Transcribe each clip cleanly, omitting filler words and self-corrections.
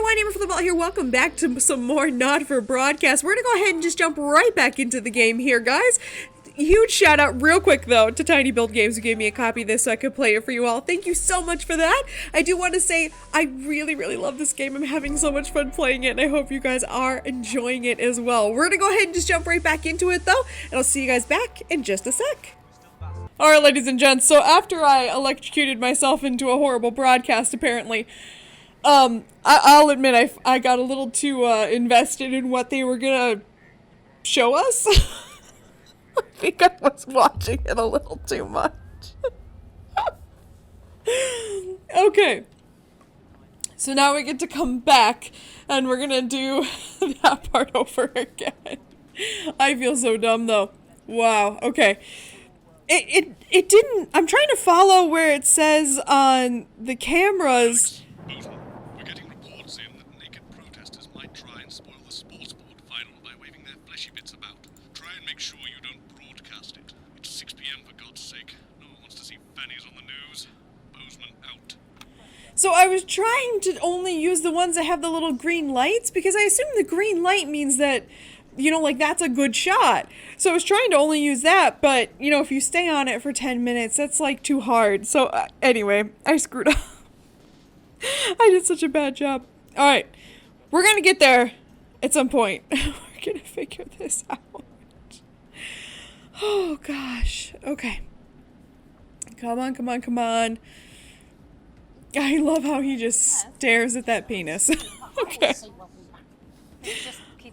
AmberFrmThVault here. Welcome back to some more Not For Broadcast. We're going to go ahead and just jump right back into the game here, guys. Huge shout out real quick though to tinyBuild Games who gave me a copy of this so I could play it for you all. Thank you so much for that. I do want to say I really love this game. I'm having so much fun playing it and I hope you guys are enjoying it as well. We're gonna go ahead and just jump right back into it though, and I'll see you guys back in just a sec. Alright, ladies and gents, so after I electrocuted myself into a horrible broadcast apparently, I'll admit I got a little too invested in what they were gonna show us. I think I was watching it a little too much. Okay. So now we get to come back and we're gonna do that part over again. I feel so dumb though. Wow. Okay. It didn't. I'm trying to follow where it says on the cameras. We're getting reports in that naked protesters might try and spoil the sports board final by waving their fleshy bits about. Try and make sure you don't broadcast it. It's 6 p.m. for God's sake. No one wants to see fannies on the news. Bozeman out. So I was trying to only use the ones that have the little green lights because I assume the green light means that, you know, like that's a good shot. So I was trying to only use that, but, you know, if you stay on it for 10 minutes, that's like too hard. So anyway, I screwed up. I did such a bad job. Alright, we're gonna get there at some point. We're gonna figure this out. Oh gosh, okay. Come on, come on, come on. I love how he just stares at that penis. Okay.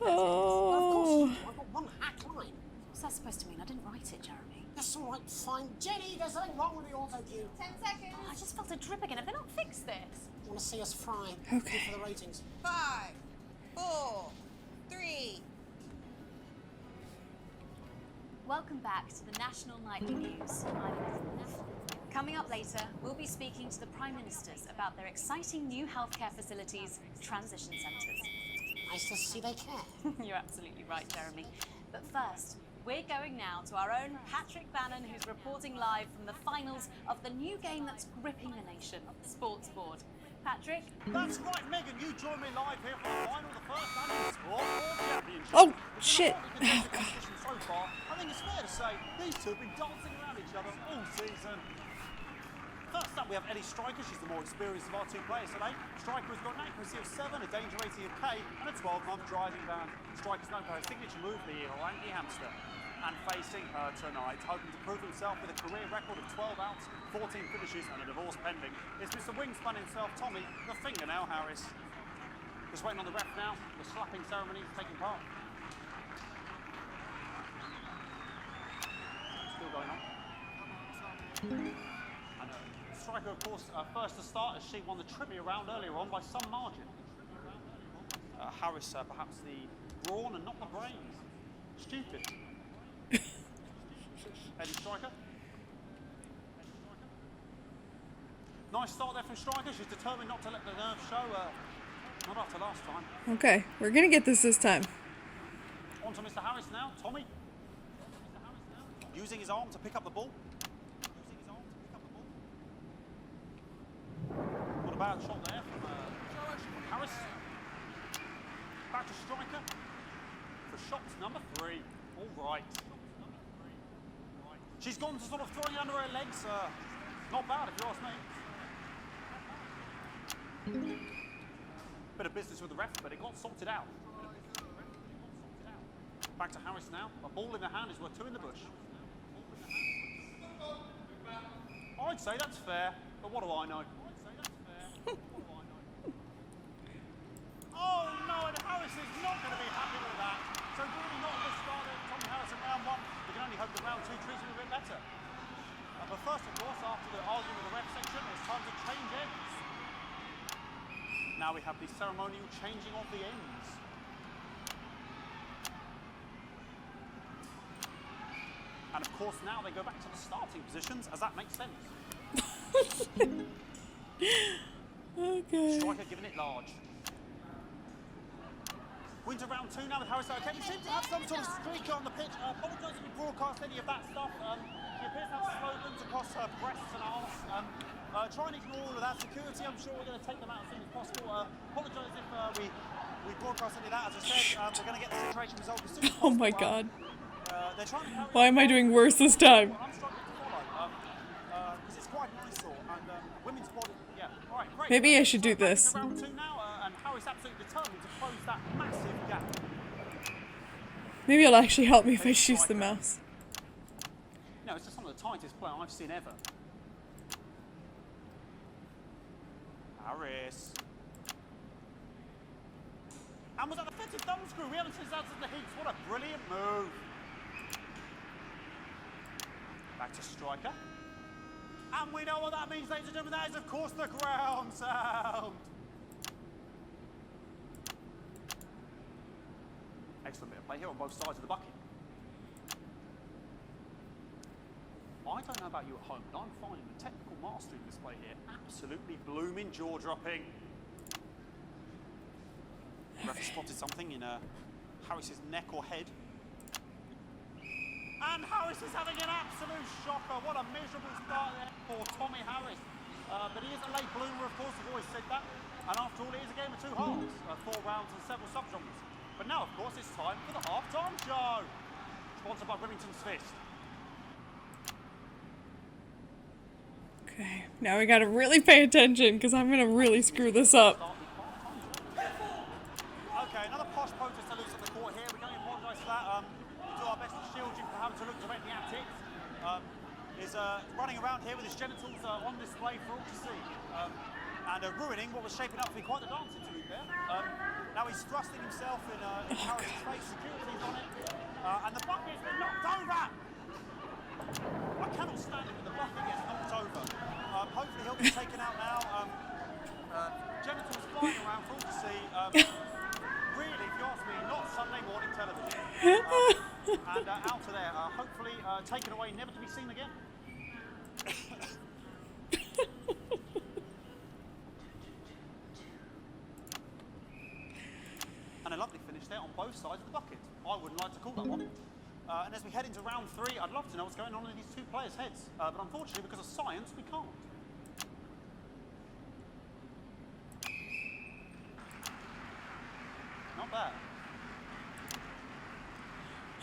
Oh. What's that supposed to mean? I didn't write it, Jeremy. That's all right, fine. Jenny, there's something wrong with the auto cue. 10 seconds. Oh, I just felt a drip again. Have they not fixed this? Want to see us fry? Okay. Good for the ratings. 5, 4, 3. Welcome back to the National Nightly News. Coming up later, we'll be speaking to the Prime Ministers about their exciting new healthcare facilities, transition centres. Nice to see they care. You're absolutely right, Jeremy. But first, we're going now to our own Patrick Bannon, who's reporting live from the finals of the new game that's gripping the nation, Sports Board. Patrick? That's right, Megan. You join me live here for the final of the first annual Sport Board Championship. Oh, shit. Oh, God. So far, I think it's fair to say these two have been dancing around each other all season. First up, we have Ellie Striker. She's the more experienced of our two players today. Striker has got an accuracy of 7, a danger rating of K, and a 12-month driving ban. Striker's known for her signature move, the Orangi Hamster. And facing her tonight, hoping to prove himself with a career record of 12 outs, 14 finishes, and a divorce pending, is Mr. Wingspan himself, Tommy, the Fingernail Harris. Just waiting on the ref now. The slapping ceremony is taking part. Still going on. Striker, of course, first to start as she won the trivia round earlier on by some margin. Harris, perhaps the brawn and not the brains. Stupid. Eddie Striker. Nice start there from Striker. She's determined not to let the nerves show. Not after last time. Okay, we're gonna get this time. On to Mr. Harris now. Tommy. Using his arm to pick up the ball. Not a bad shot there from Harris. Back to Striker for shot number 3. All right. She's gone to sort of throwing under her legs. Not bad if you ask me. Bit of business with the ref, but it got sorted out. Back to Harris now. A ball in the hand is worth 2 in the bush. I'd say that's fair, but what do I know? Oh no, and Harris is not going to be happy with that. So really not a good start at Tommy Harris in round 1. We can only hope that round 2 treats him a bit better. But first, of course, after the argument with the ref section, it's time to change ends. Now we have the ceremonial changing of the ends. And of course, now they go back to the starting positions, as that makes sense. Okay. Striker giving it large. We're into round 2 now with Harris. Okay, we seem to have some sort of streaker on the pitch. Apologise if we broadcast any of that stuff. She appears to have slogans across her breasts and arms. Try and ignore all of that. Security, I'm sure we're going to take them out as soon as possible. Apologise if we broadcast any of that. As I said, we're going to get the situation resolved as soon as Oh possible. my god. They're trying to carry Why am I doing worse this time? I'm struggling to follow, because it's quite nice, and women's body, yeah. All right, great. Maybe I should do So back this. into round 2 now, and Harris absolutely determined to close that massive gap. Maybe it'll actually help me if I choose the mouse. No, it's just some of the tightest play I've seen ever. Harris. And was that a fitted thumb screw? We haven't seen that since the heats. What a brilliant move. Back to striker. And we know what that means, ladies and gentlemen. That is, of course, the ground sound. Excellent bit of play here on both sides of the bucket. I don't know about you at home, but I'm finding the technical mastery of this play here absolutely blooming, jaw-dropping. Referee spotted something in Harris's neck or head. And Harris is having an absolute shocker. What a miserable start there for Tommy Harris. But he is a late bloomer, of course, we've always said that. And after all, it is a game of 2 halves, 4 rounds and several subgenres. But now, of course, it's time for the half-time show. Sponsored by Remington's Fist. Okay, now we gotta really pay attention because I'm gonna really screw this up. Okay, another posh protester loose on the court here. We can only apologise for that. We'll do our best to shield you from having to look directly at it. Is running around here with his genitals on display for all to see. And ruining what was shaping up to be quite the dance interlude there. Now he's thrusting himself in Harris's face, security's on it. And the bucket's been knocked over! I cannot stand it when the bucket gets knocked over. Hopefully he'll get taken out now. Genitals flying around for all to see. Really, if you ask me, not Sunday morning television. And out of there, hopefully taken away, never to be seen again. And a lovely finish there on both sides of the bucket. I wouldn't like to call that one. And as we head into round 3, I'd love to know what's going on in these 2 players' heads. But unfortunately, because of science, we can't. Not bad.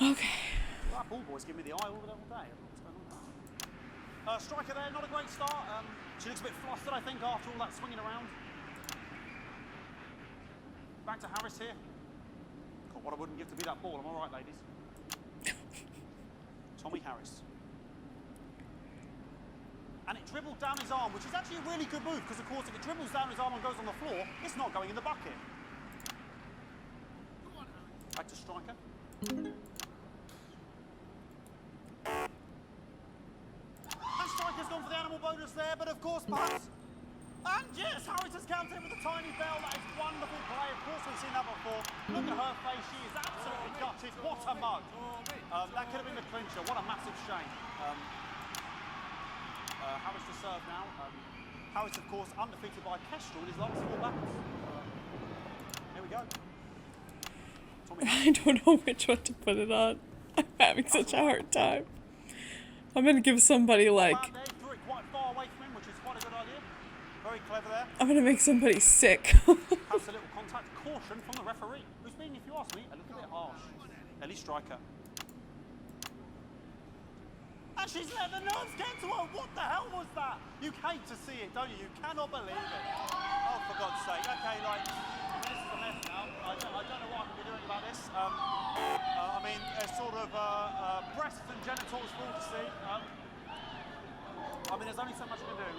Okay. That ball boy's giving me the eye all day. I don't know what's going on there. Striker there, not a great start. She looks a bit flustered, I think, after all that swinging around. Back to Harris here. God, what I wouldn't give to be that ball. I'm all right, ladies. Tommy Harris. And it dribbled down his arm, which is actually a really good move, because, of course, if it dribbles down his arm and goes on the floor, it's not going in the bucket. Back to striker. And striker's gone for the animal bonus there, but, of course, pass. And yes, Harris has countered with a tiny bell. That is wonderful play. Of course, we've seen that before. Look at her face. She is absolutely gutted. What a mug. That could have been the clincher. What a massive shame. Harris to serve now. Harris, of course, undefeated by Kestrel in his last 4 battles. Here we go. I don't know which one to put it on. I'm having such a hard time. I'm gonna give somebody like... Threw it quite far away from him, which is quite a good idea. Very clever there. I'm gonna make somebody sick. Has a little contact. Caution from the referee, who's being, if you ask me, a little bit harsh. Ellie Striker. And she's let the nerves get to her. What the hell was that? You hate to see it, don't you? You cannot believe it. Oh, for God's sake. Okay, like, this is a mess now. I don't know what I can be doing about this. I mean, sort of breasts and genitals for all to see. I mean, there's only so much I can do.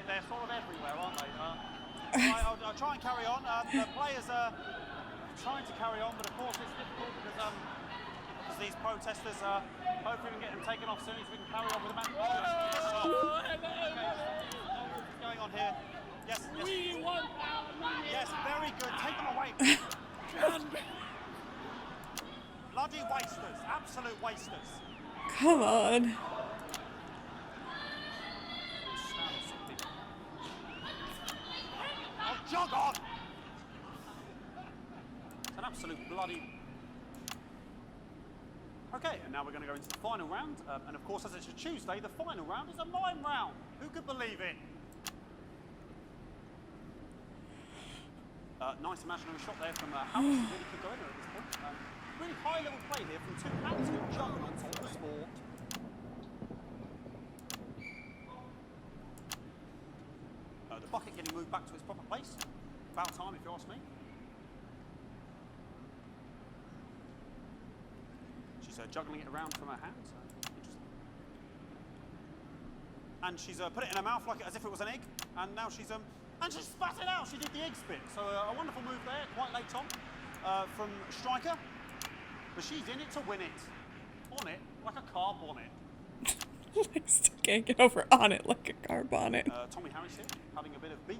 They're sort of everywhere, aren't they? I'll try and carry on. The players are trying to carry on, but of course it's difficult because these protesters, hopefully we can get them taken off soon so we can carry on with the match. What's going on here? Yes, yes. We want our money. Yes, very good. Take them away. Bloody wasters. Absolute wasters. Come on. Oh, jog on! It's an absolute bloody... Okay, and now we're going to go into the final round. And of course, as it's a Tuesday, the final round is a mime round. Who could believe it? Nice imaginary shot there from House. Really could go in there at this point. Really high level play here from two absolute juggernauts on the sport. The bucket getting moved back to its proper place. About time, if you ask me. She's juggling it around from her hands. Interesting. And she's put it in her mouth like as if it was an egg. And now she's spat it out. She did the egg spit. So a wonderful move there, quite late on, from Striker. But she's in it to win it. On it, like a car bonnet. I still can't get over on it like a car bonnet. Tommy Harris here, having a bit of beef.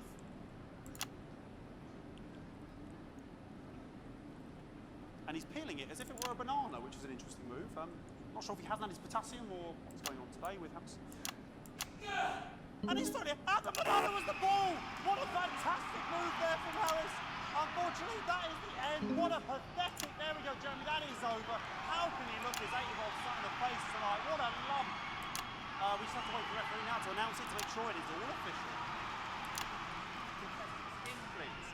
And he's peeling it as if it were a banana, which is an interesting move. Not sure if he hasn't had his potassium or what's going on today with Harris. And he's throwing it, and the banana was the ball! What a fantastic move there from Harris. Unfortunately, that is the end. What a pathetic, there we go, Jeremy, that is over. How can he look his 8-year-old son in the face tonight? What a lump. We just have to wait for the referee now to announce it to make sure it is all official. In, please.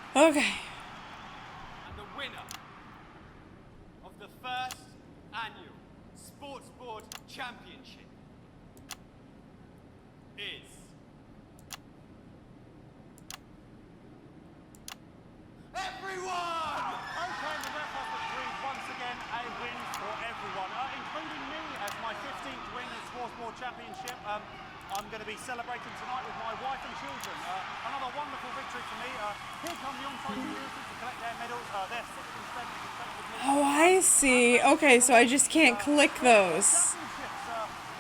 Okay. And the winner of the first annual Sports Board Championship is everyone! Okay, the ref has agreed once again a win for everyone, including me as my 15th win at Sports Board Championship. I'm going to be celebrating tonight with my wife and children. Another wonderful victory for me. Here come the on-site community to collect their medals. They're 6th and 7th respectively. Oh, I see. Okay, so I just can't click those.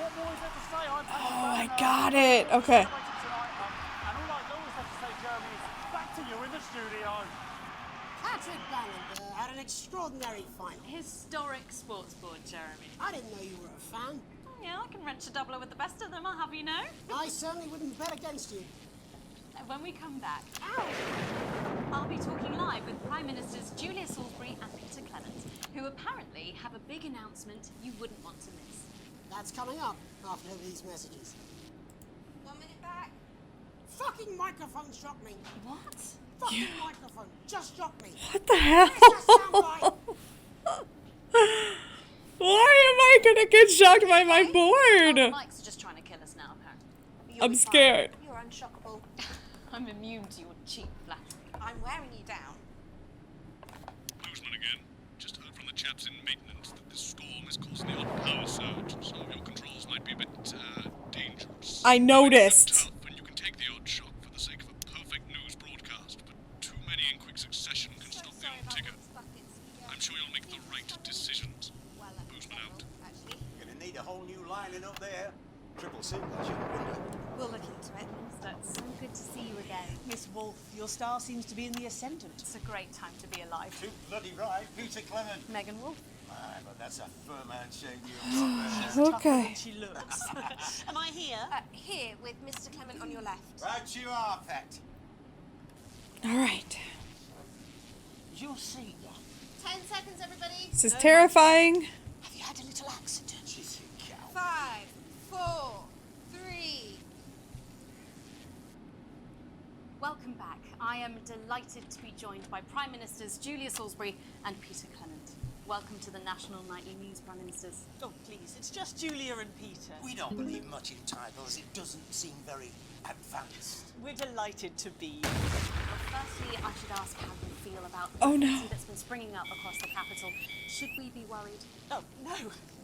What more is there to say? Oh, I got it. Okay. And all I always have to say, Jeremy, is back to you in the studio. Patrick Bannon had an extraordinary final. Historic sports board, Jeremy. I didn't know you were a fan. Yeah, I can wrench a doubler with the best of them, I'll have you know. I certainly wouldn't bet against you. When we come back, I'll be talking live with Prime Ministers Julia Salisbury and Peter Clement, who apparently have a big announcement you wouldn't want to miss. That's coming up after these messages. 1 minute back. Fucking microphone shocked me. What? Fucking microphone just shocked me. What the hell? Where's the soundbite? Why am I gonna get shocked by my The board? mics are just trying to kill us now, apparently. You'll I'm be fine. scared. You're unshockable. I'm immune to your cheap flattery. I'm wearing you down. Boozman again. Just heard from the chaps in maintenance that this storm is causing the odd power surge. Some of your controls might be a bit dangerous. I noticed. Tough, and you can take the odd shock for the sake of a perfect news broadcast, but too many in quick succession can stop the odd ticker. I'm sure you'll make the right decisions. Well, Boozman out. actually. Gonna need a whole new lining up there. Triple single, I shouldn't wonder. We'll look into it. It's so good to see you again. Miss Wolf, your star seems to be in the ascendant. It's a great time to be alive. Too bloody right, Peter Clement. Megan Wolf. Aye, but that's a firm handshake you've got there. Tougher Okay. than she looks. Am I here? Here with Mr. Clement on your left. Right you are, Pat. All right. You'll see. 10 seconds, everybody. This is terrifying. Have you had a little accident? She's a cow. 5, 4, 3. Welcome back. I am delighted to be joined by Prime Ministers Julia Salisbury and Peter Clement. Welcome to the National Nightly News, Prime Ministers. Oh, please, it's just Julia and Peter. We don't believe much in titles. It doesn't seem very advanced. We're delighted to be. Well, firstly, I should ask how you feel about the Oh, no. vacancy that's been springing up across the capital. Should we be worried? Oh,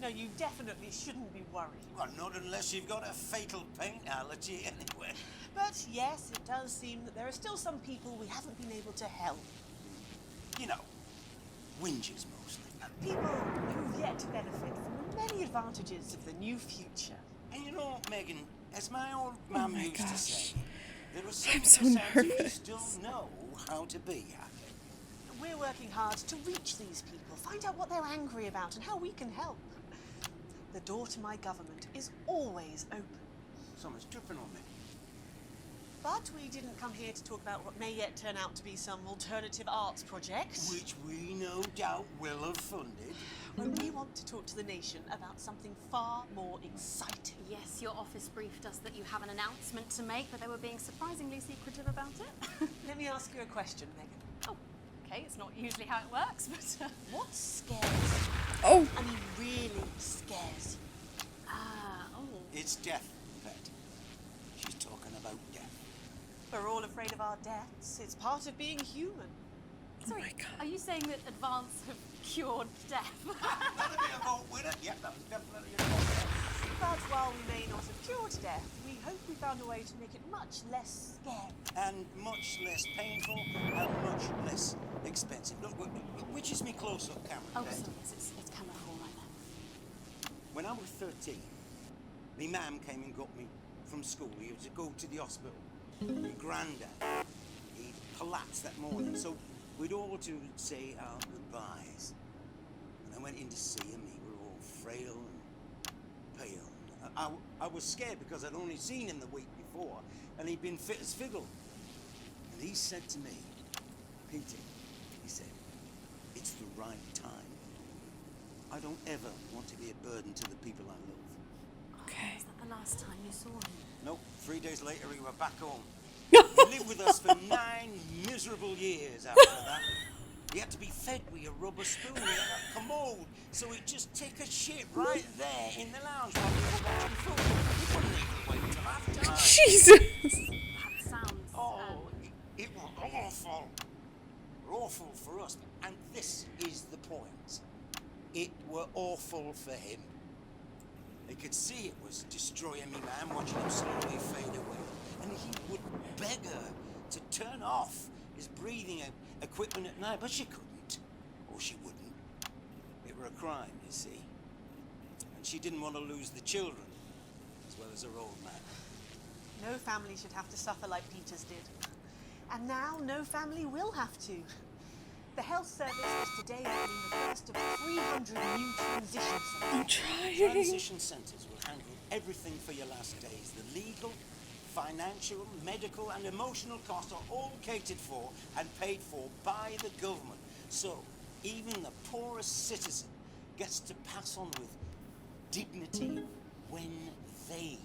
no, you definitely shouldn't be worried. Well, not unless you've got a fatal paint allergy anyway. But yes, it does seem that there are still some people we haven't been able to help. You know, whingers mostly. People who've yet to benefit from the many advantages of the new future. And you know, Megan, as my old Oh mum my used to gosh. say, there are some I'm so percentages who nervous. still know how to be happy. We're working hard to reach these people, find out what they're angry about and how we can help. The door to my government is always open. Someone's tripping on me. But we didn't come here to talk about what may yet turn out to be some alternative arts project. Which we no doubt will have funded. when we want to talk to the nation about something far more exciting. Yes, your office briefed us that you have an announcement to make, but they were being surprisingly secretive about it. Let me ask you a question, Megan. Oh, okay, it's not usually how it works, but... What scares you? Oh. I mean, really scares you? It's death, Pet. She's talking about death. We're all afraid of our deaths. It's part of being human. Sorry, my God. are you saying that Advance have cured death? That'll be a vote winner. Yep, that was definitely a vote. But while we may not have cured death, we hope we found a way to make it much less scary. And much less painful and much less expensive. Look, which is me close-up camera, Oh, Pet? sorry, it's camera 4 right now. When I was 13, my mum came and got me from school. He was to go to the hospital. My granddad, he collapsed that morning, so we'd all to say our goodbyes. And I went in to see him. He were all frail and pale. I was scared because I'd only seen him the week before, and he'd been fit as fiddle. And he said to me, Peter, he said, it's the right time. I don't ever want to be a burden to the people I love. Okay. Was that the last time you saw him? Nope, 3 days later we were back home. He lived with us for 9 miserable years after that. He had to be fed with a rubber spoon in a commode, so he'd just take a shit right there in the lounge while we were watching football. He wouldn't even wait till half time. Jesus. That sounds... Oh, it was awful. Awful for us, and this is the point. It were awful for him. They could see it was destroying me, man, watching him slowly fade away. And he would beg her to turn off his breathing equipment at night, but she couldn't. Or she wouldn't. It were a crime, you see. And she didn't want to lose the children, as well as her old man. No family should have to suffer like Peter's did. And now no family will have to. The health service is today opening the first of 300 new transition centres. I'm trying. Transition centres will handle everything for your last days. The legal, financial, medical and emotional costs are all catered for and paid for by the government. So even the poorest citizen gets to pass on with dignity when they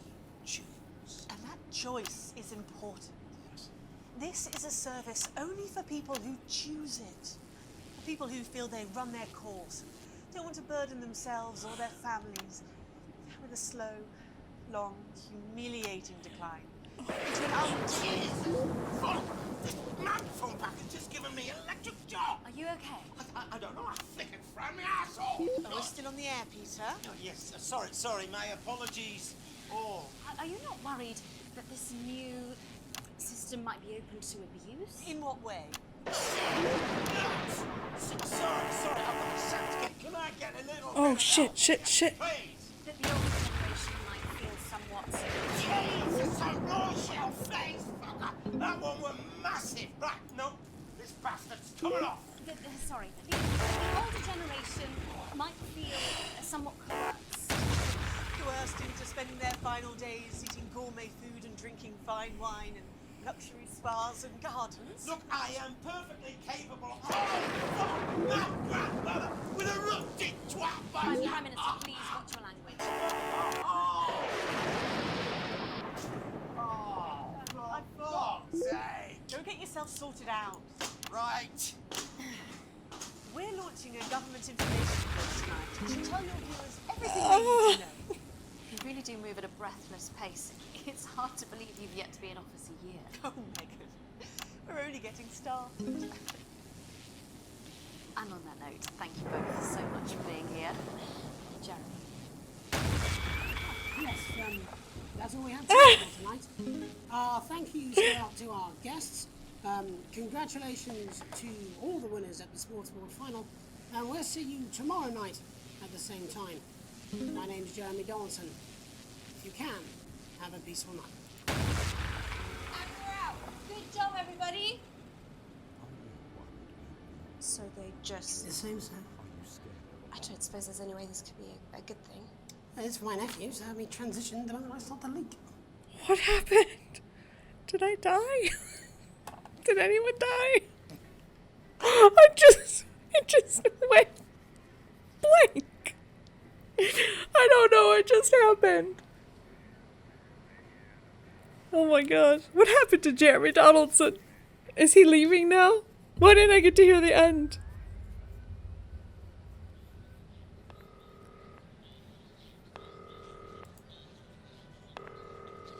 choose. And that choice is important. This is a service only for people who choose it. For people who feel they run their course, don't want to burden themselves or their families with a slow, long, humiliating decline. Into an Fuck! This microphone pack has just given me electric shock! Are you okay? I don't know, I flickered from my asshole! Oh, we're still on the air, Peter. Oh, yes, sorry, my apologies. Oh. Are you not worried that this new system might be open to abuse? In what way? Sorry, I've got a sound. Can I get a little Oh, bit shit, of shit, shit. Please. That the older generation might feel somewhat... Jesus, a raw shell face, fucker! That one was massive! Right, no, this bastard's coming off! Sorry, the older generation might feel somewhat coerced. Coerced into spending their final days eating gourmet food and drinking fine wine and luxury spas and gardens. Look, I am perfectly capable of... Oh, fuck! That grandmother with a rusty twat Prime bag! Minister, please watch your language. For fuck's sake! Go get yourself sorted out. Right. We're launching a government information course tonight. It should tell your viewers everything they need to know. You really do move at a breathless pace. It's hard to believe you've yet to be in office a year. Oh, Megan, we're only getting started. And on that note, thank you both so much for being here. Jeremy. Yes, that's all we have time for tonight. Thank yous go out to our guests. Congratulations to all the winners at the Sports Board Final. And we'll see you tomorrow night at the same time. My name's Jeremy Donaldson. If you can, have a peaceful night. And we're out. Good job, everybody. So they just... The same, sir. I don't suppose there's any way this could be a good thing. It's for my nephew, so we transitioned them and I stopped the leak. What happened? Did I die? Did anyone die? It just went. blank. I don't know what just happened. Oh my gosh. What happened to Jeremy Donaldson? Is he leaving now? Why didn't I get to hear the end?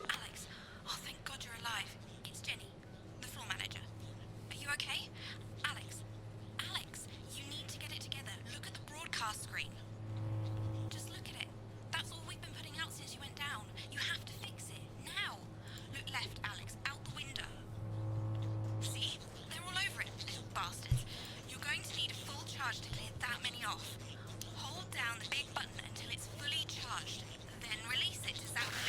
Alex, oh thank God you're alive. It's Jenny, the floor manager. Are you okay? Alex, you need to get it together. Look at the broadcast screen. Just look at it. That's all we've been putting out since you went down. You have to fix it, now. Look left, Alex, out the window. See? They're all over it, little bastards. You're going to need a full charge to clear that many off. Hold down the big button until it's fully charged. Then release it to zap the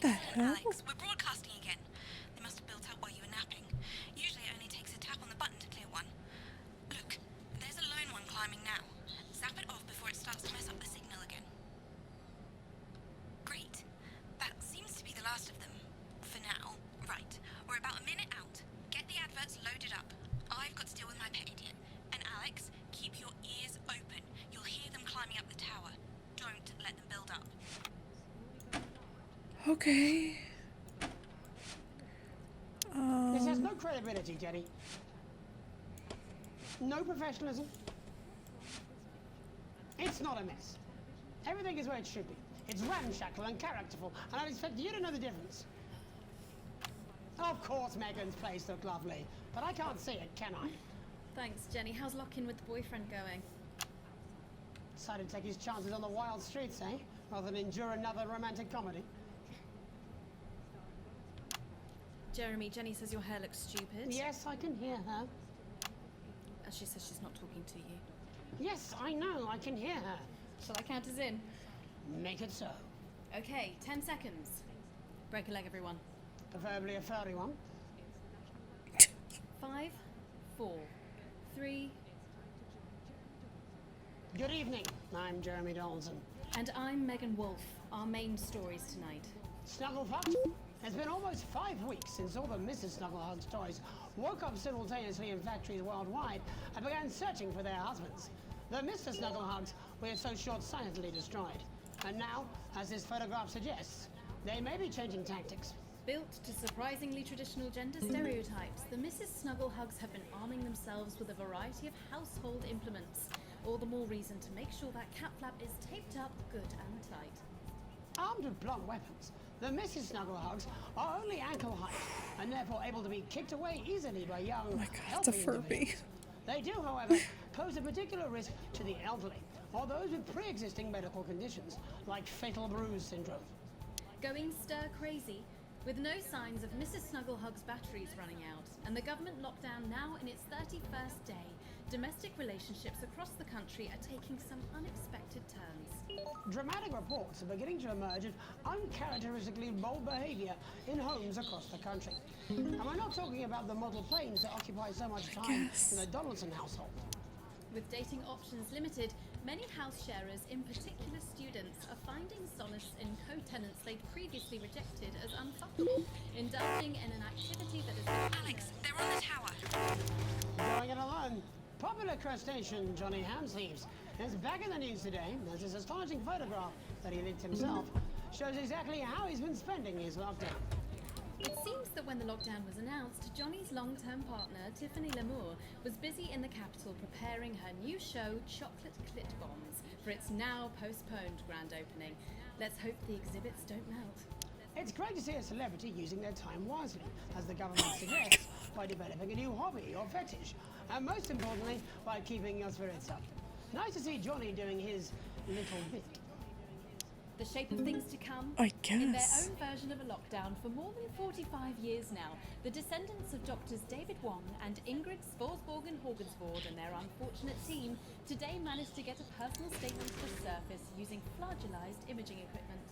little. Excellent, Alex. We're broadcasting again. They must have built up while you were napping. Usually it only takes a tap on the button to clear one. Look, there's a lone one climbing now. Zap it off before it starts to mess up the signal again. Great. That seems to be the last of them. For now. Right. We're about a minute out. Get the adverts loaded up. I've got to deal with my pet idiot. And Alex, keep your ears open. You'll hear them climbing up the tower. Don't let them build up. Okay. This has no credibility, Jenny. No professionalism. It's not a mess. Everything is where it should be. It's ramshackle and characterful, and I'd expect you to know the difference. Of course Megan's place looked lovely, but I can't see it, can I? Thanks, Jenny. How's lock-in with the boyfriend going? Decided to take his chances on the wild streets, eh? Rather than endure another romantic comedy. Jeremy, Jenny says your hair looks stupid. Yes, I can hear her. And she says she's not talking to you. Yes, I know, I can hear her. Shall I count us in? Make it so. Okay, 10 seconds. Break a leg, everyone. Preferably a furry one. 5, 4, 3... Good evening, I'm Jeremy Donaldson. And I'm Megan Wolfe. Our main stories tonight. Snugglepup? It's been almost 5 weeks since all the Mrs. Snugglehug's toys woke up simultaneously in factories worldwide and began searching for their husbands. The Mr. Snugglehugs were so short-sightedly destroyed. And now, as this photograph suggests, they may be changing tactics. Built to surprisingly traditional gender stereotypes, the Mrs. Snugglehugs have been arming themselves with a variety of household implements. All the more reason to make sure that cat flap is taped up good and tight. Armed with blunt weapons, the Mrs. Snugglehugs are only ankle height and therefore able to be kicked away easily by young, healthy individuals. They do, however, pose a particular risk to the elderly or those with pre-existing medical conditions like fatal bruise syndrome. Going stir crazy, with no signs of Mrs. Snugglehug's batteries running out, and the government lockdown now in its 31st day, domestic relationships across the country are taking some unexpected turns. Dramatic reports are beginning to emerge of uncharacteristically bold behavior in homes across the country. And we're not talking about the model planes that occupy so much time in the Donaldson household. With dating options limited, many house sharers, in particular students, are finding solace in co-tenants they'd previously rejected as unfuckable, indulging in an activity that is... Alex, they're on the tower. Going it alone. Popular crustacean Johnny Hamsleeves is back in the news today as his astonishing photograph that he linked himself shows exactly how he's been spending his lockdown. It seems that when the lockdown was announced, Johnny's long-term partner, Tiffany Lamour, was busy in the capital preparing her new show, Chocolate Clit Bombs, for its now postponed grand opening. Let's hope the exhibits don't melt. It's great to see a celebrity using their time wisely, as the government suggests, by developing a new hobby or fetish, and most importantly, by keeping your spirits up. Nice to see Johnny doing his little bit. The shape of things to come. I In their guess. own version of a lockdown for more than 45 years now, the descendants of Doctors David Wong and Ingrid Svorsborgen-Horgensvoord and their unfortunate team today managed to get a personal statement to the surface using flagelized imaging equipment.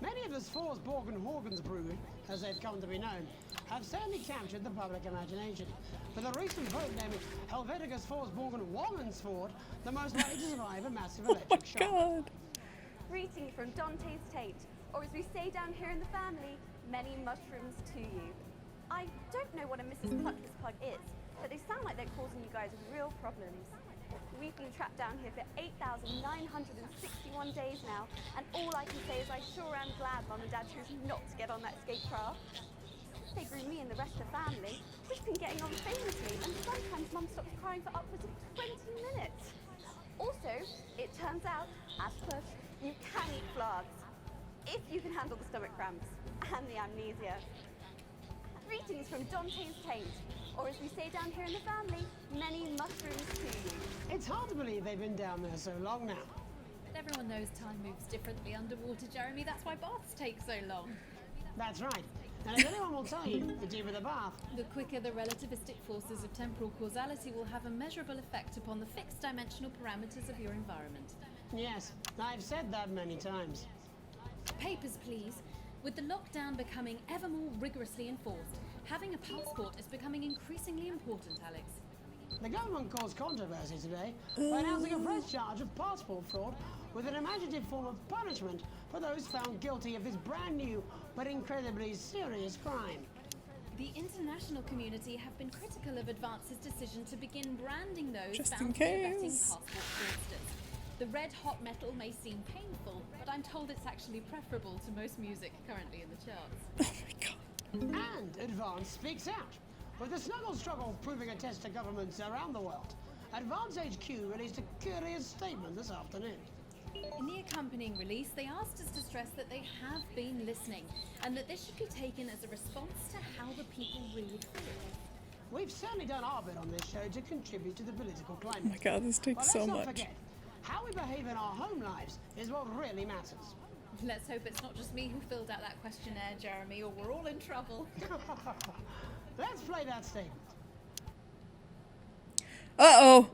Many of the Svorsborgen-Horgens brood, as they've come to be known, have certainly captured the public imagination, with a recent vote naming Helvetica Svorsborgen-Womensvoord the most likely to survive a massive electric shock. God. Greeting from Dante's Tate, or as we say down here in the family, many mushrooms to you. I don't know what a Mrs. Cluckus Plug is, but they sound like they're causing you guys real problems. We've been trapped down here for 8,961 days now, and all I can say is I sure am glad Mum and Dad chose not to get on that escape craft. They grew me and the rest of the family. We've been getting on famously, and sometimes Mum stops crying for upwards of 20 minutes. Also, it turns out, as push, you can eat flags, if you can handle the stomach cramps and the amnesia. Greetings from Dante's Taint, or as we say down here in the family, many mushrooms to you. It's hard to believe they've been down there so long now. But everyone knows time moves differently underwater, Jeremy. That's why baths take so long. That's right. And if anyone will tell you, the deeper the bath, The quicker the relativistic forces of temporal causality will have a measurable effect upon the fixed dimensional parameters of your environment. yes, I've said that many times. Papers, please. With the lockdown becoming ever more rigorously enforced, having a passport is becoming increasingly important, Alex. The government caused controversy today by announcing a fresh charge of passport fraud with an imaginative form of punishment for those found guilty of this brand new but incredibly serious crime. The international community have been critical of Advance's decision to begin branding those Just found in to be abetting case. passport fraudsters. The red hot metal may seem painful, but I'm told it's actually preferable to most music currently in the charts. Oh my god. And Advance speaks out. With the snuggle struggle proving a test to governments around the world, Advance HQ released a curious statement this afternoon. In the accompanying release, they asked us to stress that they have been listening, and that this should be taken as a response to how the people really feel. We've certainly done our bit on this show to contribute to the political climate. Oh my god, this takes But so let's not much. forget, how we behave in our home lives is what really matters. Let's hope it's not just me who filled out that questionnaire, Jeremy, or we're all in trouble. Let's play that statement. Uh-oh.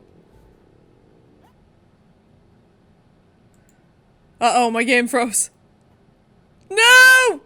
Uh-oh, my game froze. No!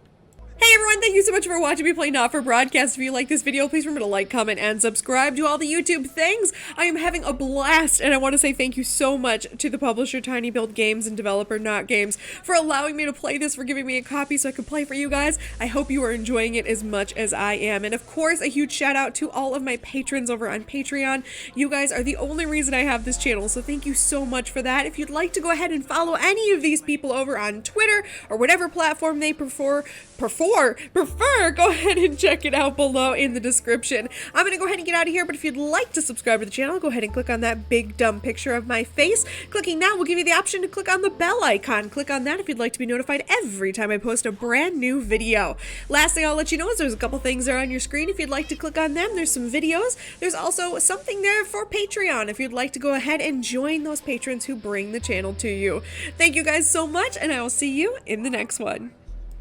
Hey everyone, thank you so much for watching me play Not For Broadcast. If you like this video, please remember to like, comment, and subscribe. Do all the YouTube things. I am having a blast, and I want to say thank you so much to the publisher tinyBuild Games and developer NotGames for allowing me to play this, for giving me a copy so I could play for you guys. I hope you are enjoying it as much as I am. And of course, a huge shout out to all of my patrons over on Patreon. You guys are the only reason I have this channel, so thank you so much for that. If you'd like to go ahead and follow any of these people over on Twitter or whatever platform they prefer, go ahead and check it out below in the description. I'm gonna go ahead and get out of here, but if you'd like to subscribe to the channel, go ahead and click on that big dumb picture of my face. Clicking that will give you the option to click on the bell icon. Click on that if you'd like to be notified every time I post a brand new video. Last thing I'll let you know is there's a couple things there on your screen. If you'd like to click on them, there's some videos. There's also something there for Patreon if you'd like to go ahead and join those patrons who bring the channel to you. Thank you guys so much, and I will see you in the next one.